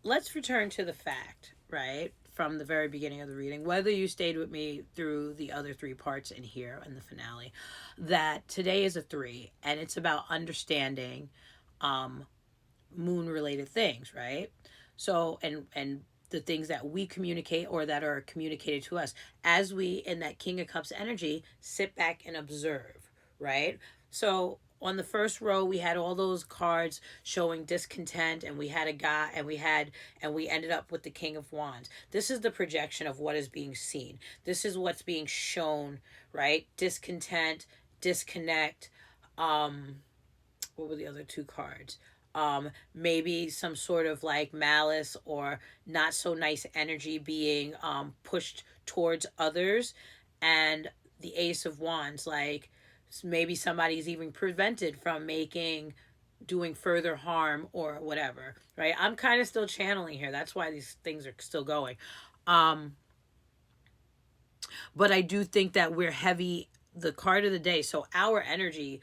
let's return to the fact, right, from the very beginning of the reading, whether you stayed with me through the other three parts in here in the finale, that today is a three, and it's about understanding um, moon related things, right? So, and the things that we communicate or that are communicated to us as we in that King of Cups energy sit back and observe, right? So on the first row we had all those cards showing discontent, and we had a guy, and we ended up with the King of Wands. This is the projection of what is being seen. This is what's being shown, right? Discontent, disconnect. What were the other two cards? Maybe some sort of like malice or not so nice energy being pushed towards others. And the Ace of Wands, like maybe somebody's even prevented from doing further harm or whatever, right? I'm kind of still channeling here. That's why these things are still going. Um, but I do think that we're heavy, the card of the day. So our energy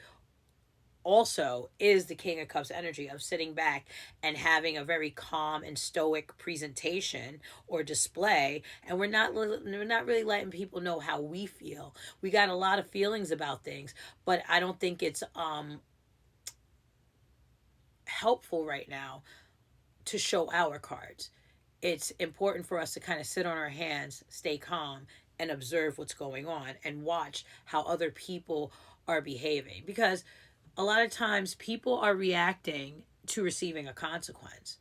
also is the King of Cups energy of sitting back and having a very calm and stoic presentation or display, and we're not really letting people know how we feel. We got a lot of feelings about things, but I don't think it's helpful right now to show our cards. It's important for us to kind of sit on our hands, stay calm, and observe what's going on and watch how other people are behaving, because a lot of times people are reacting to receiving a consequence,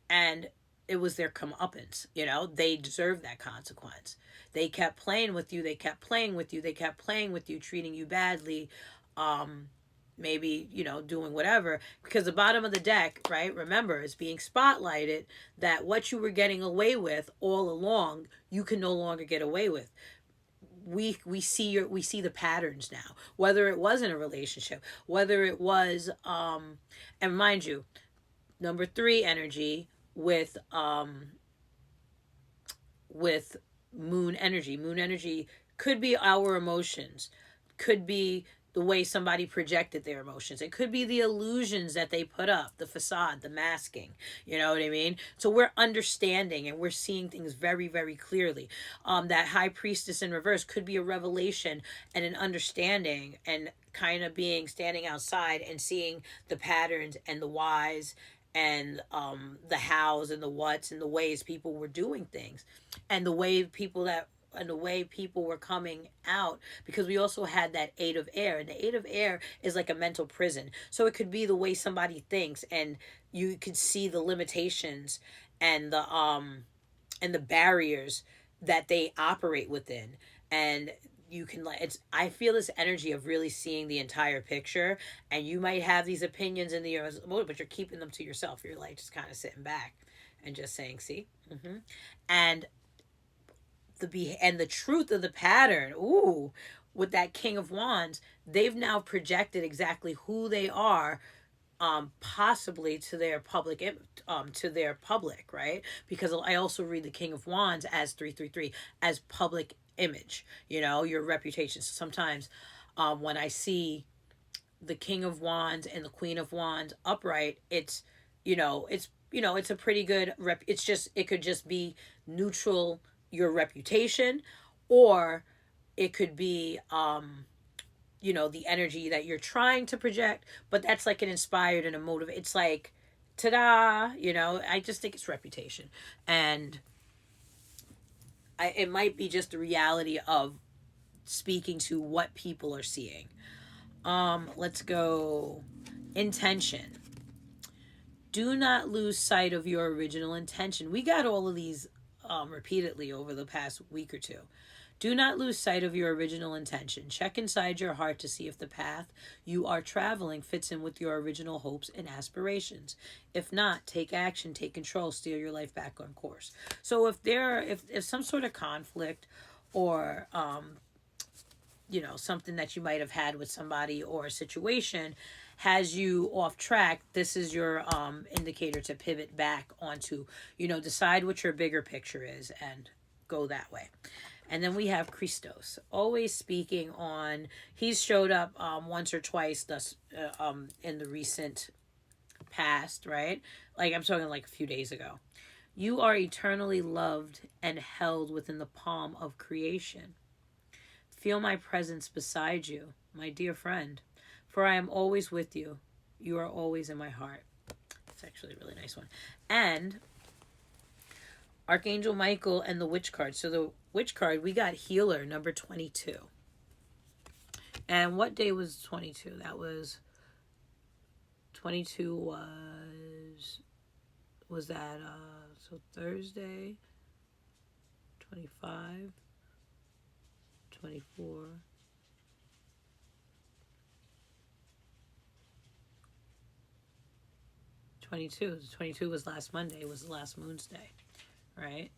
and it was their comeuppance. They deserve that consequence. They kept playing with you, they kept playing with you, they kept playing with you, treating you badly, um maybe doing whatever, because the bottom of the deck, right, remember, is being spotlighted, that what you were getting away with all along you can no longer get away with. We see the patterns now, whether it was in a relationship, whether it was and mind you, number three energy with moon energy could be our emotions, could be the way somebody projected their emotions, it could be the illusions that they put up, the facade, the masking. You know what I mean? So we're understanding and we're seeing things very, very clearly. That high priestess in reverse could be a revelation and an understanding, and kind of being standing outside and seeing the patterns and the whys, and the hows and the whats and the ways people were doing things, and the way people were coming out, because we also had that Eight of Air, and the Eight of Air is like a mental prison. So it could be the way somebody thinks, and you could see the limitations and the barriers that they operate within. And you can, like, it's, I feel this energy of really seeing the entire picture, and you might have these opinions in the but you're keeping them to yourself. You're like just kind of sitting back and just saying, see. And the truth of the pattern, ooh, with that King of Wands, they've now projected exactly who they are, possibly to their public, right? Because I also read the King of Wands as 333, as public image, your reputation. So sometimes when I see the King of Wands and the Queen of Wands upright, it's a pretty good it's just, it could just be neutral, your reputation, or it could be the energy that you're trying to project, but that's like an inspired and a motive. It's like, ta-da, I just think it's reputation. And it might be just the reality of speaking to what people are seeing. Let's go. Intention. Do not lose sight of your original intention. We got all of these repeatedly over the past week or two. Do not lose sight of your original intention. Check inside your heart to see if the path you are traveling fits in with your original hopes and aspirations. If not, take action, take control, steer your life back on course. So if some sort of conflict, or something that you might have had with somebody or a situation has you off track, this is your indicator to pivot back onto, decide what your bigger picture is and go that way. And then we have Christos, always speaking on. He's showed up once or twice thus in the recent past, right? Like I'm talking like a few days ago. You are eternally loved and held within the palm of creation. Feel my presence beside you, my dear friend, for I am always with you. You are always in my heart. It's actually a really nice one. And Archangel Michael and the Witch card. So the Witch card, we got Healer, number 22. And what day was 22? That was 22 was that so Thursday, 25, 24. 22. 22 was last Monday. It was the last moon's day, right?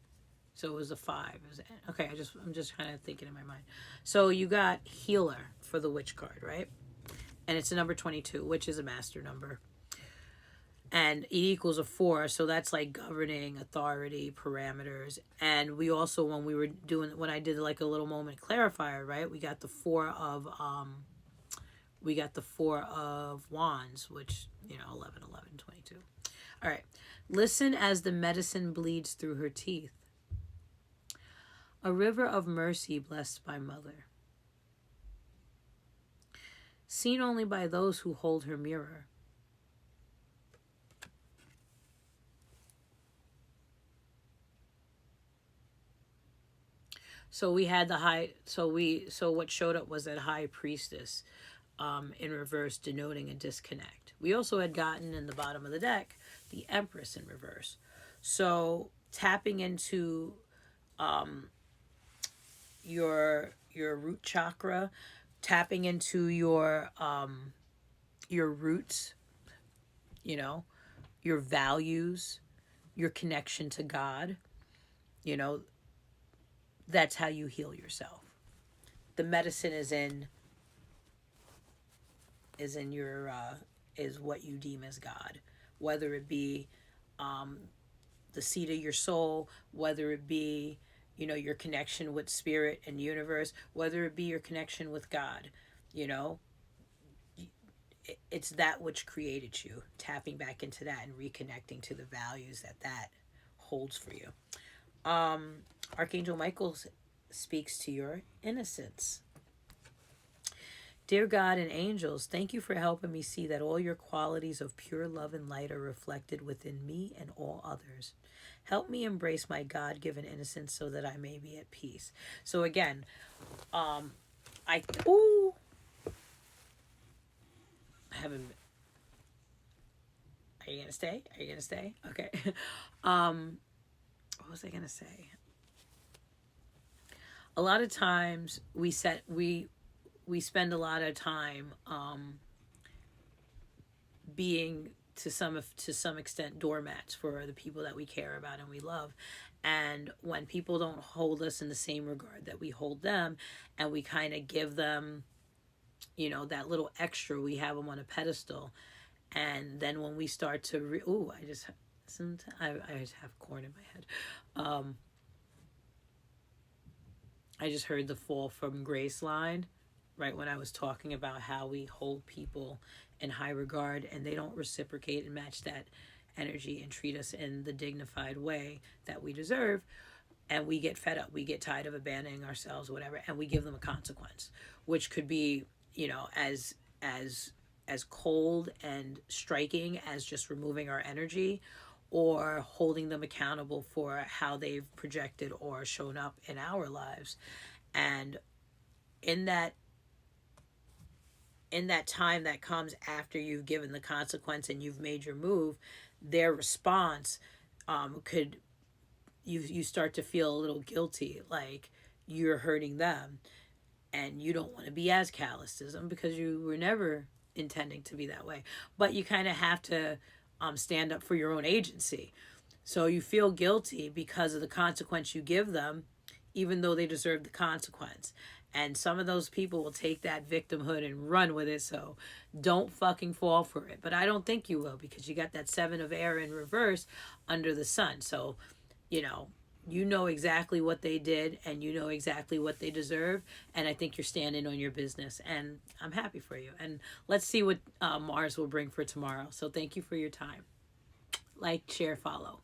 So it was a 5. It was, okay, I'm just kind of thinking in my mind. So you got Healer for the Witch card, right? And it's a number 22, which is a master number. And it equals a 4, so that's like governing, authority, parameters. And we also, when I did like a little moment clarifier, right? We got the 4 of wands, which, 11, 11, 22. All right. Listen as the medicine bleeds through her teeth. A river of mercy blessed by mother. Seen only by those who hold her mirror. So we had so what showed up was that high priestess in reverse, denoting a disconnect. We also had gotten in the bottom of the deck the Empress in reverse. So tapping into your root chakra, tapping into your roots, your values, your connection to God, that's how you heal yourself. The medicine is what you deem as God, whether it be the seat of your soul, whether it be your connection with spirit and universe, whether it be your connection with God. It's that which created you, tapping back into that and reconnecting to the values that holds for you. Archangel Michael speaks to your innocence. Dear God and angels, thank you for helping me see that all your qualities of pure love and light are reflected within me and all others. Help me embrace my God-given innocence so that I may be at peace. So again, I haven't. Are you gonna stay? Okay. What was I gonna say? A lot of times we spend a lot of time being to some extent doormats for the people that we care about and we love. And when people don't hold us in the same regard that we hold them, and we kind of give them that little extra, we have them on a pedestal. And then when we start to I just have corn in my head. I just heard the Fall from Grace line right when I was talking about how we hold people in high regard and they don't reciprocate and match that energy and treat us in the dignified way that we deserve. And we get fed up, we get tired of abandoning ourselves, whatever, and we give them a consequence, which could be, as cold and striking as just removing our energy, or holding them accountable for how they've projected or shown up in our lives. And in that time that comes after you've given the consequence and you've made your move, their response could, you start to feel a little guilty, like you're hurting them, and you don't want to be as callous as them because you were never intending to be that way. But you kind of have to stand up for your own agency. So you feel guilty because of the consequence you give them, even though they deserve the consequence. And some of those people will take that victimhood and run with it. So don't fucking fall for it. But I don't think you will, because you got that 7 of air in reverse under the sun. So, you know exactly what they did, and you know exactly what they deserve. And I think you're standing on your business, and I'm happy for you. And let's see what Mars will bring for tomorrow. So thank you for your time. Like, share, follow.